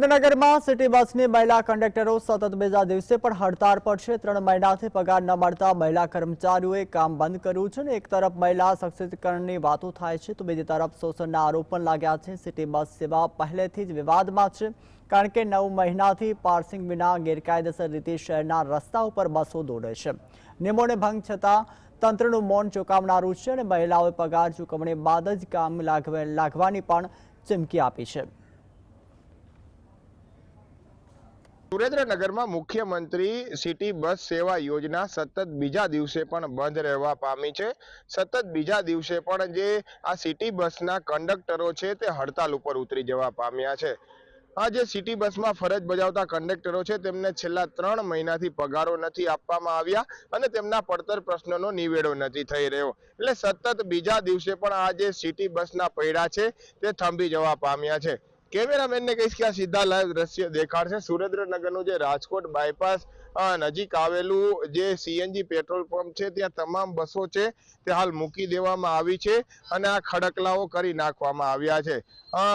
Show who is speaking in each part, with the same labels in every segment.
Speaker 1: સુરેન્દ્રનગરમાં સિટી બસની મહિલા કંડક્ટરો સતત બીજા દિવસે પણ હડતાળ પર છે। 3 મહિનાથી પગાર ન મળતા મહિલા કર્મચારીઓએ કામ બંધ કર્યું છે। એક તરફ મહિલા સશક્તિકરણની વાતો થાય છે તો બીજી તરફ શોષણના આરોપ પણ લાગ્યા છે। સિટી બસ સેવા પહેલેથી જ વિવાદમાં છે, કારણ કે 9 મહિનાથી પાર્સિંગ વિના ગેરકાયદેસર રીતે શહેરના રસ્તા ઉપર બસો દોડે છે। નિયમોને ભંગ છતાં તંત્રનું મૌન ચોંકાવનારું છે અને મહિલાઓએ પગાર ચૂકવણી બાદ જ કામ લાગવાની પણ ચીમકી આપી છે।
Speaker 2: સુરેન્દ્રનગર में मुख्यमंत्री सिटी बस सेवा योजना सतत बीजा दिवसे पण बंद रहवा पामी छे। सतत बीजा दिवसे पण जे आ सिटी बसना कंडक्टरो छे ते हड़ताल पर उतरी जवा पाम्या छे। आ जे सिटी बस में फरज बजावता कंडक्टरो छे तेमने छेल्ला 3 महीनाथी पगारो नथी आपवामां आव्या अने तेमना પડતર प्रश्नोनो निवेडो नथी थई रह्यो। એટલે सतत बीजा दिवसे पण आ जे सिटी बसना पૈડા छे ते थंभी जवा पाम्या छे। कैमरामेन ने कहीश कि आ सीधा लाइव दृश्य देखाड़शे। सुरेन्द्रनगरनुं जे राजकोट बायपास नजीक आवेलू जे सीएनजी पेट्रोल पंप छे त्यां तमाम बसो छे ते हाल मूकी देवामां आवी छे अने आ खड़कलाओ करी नाखवामां आव्या छे।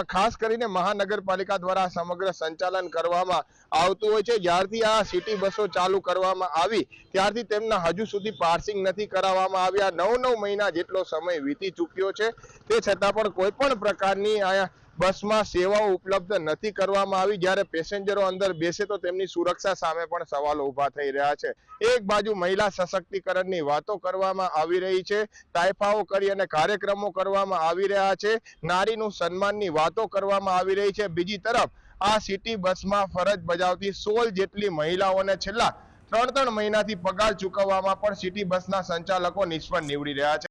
Speaker 2: खास करीने महानगरपालिका द्वारा समग्र संचालन करवामां आवतुं होय छे। ज्यारथी आ सिटी बसो चालू करवामां आवी त्यारथी तेमना हजू सुधी पार्सिंग नथी कराववामां आव्या। 9 महीना जेटलो समय वीती चूक्यो छे ते छतां पण कोईपण प्रकारनी आ बस में सेवाओं उपलब्ध नहीं करवामां आवी। ज्यारे पेसेंजरो अंदर बेसे तो तेमनी सुरक्षा सामे पण सवालो उभा थई रह्या छे। एक बाजू महिला सशक्तिकरणनी वातो करवामां आवी रही छे, तायफाओ करी अने कार्यक्रमों करवामां आवी रह्या छे, नारीनुं सन्माननी वातो करवामां आवी रही छे। बीजी तरफ आ सिटी बस में फरज बजावती 16 जेटली महिलाओने छेल्ला 3 महीनाथी पगार चूकववामां पण सिटी बसना संचालको निष्फळ निवडी रह्या छे।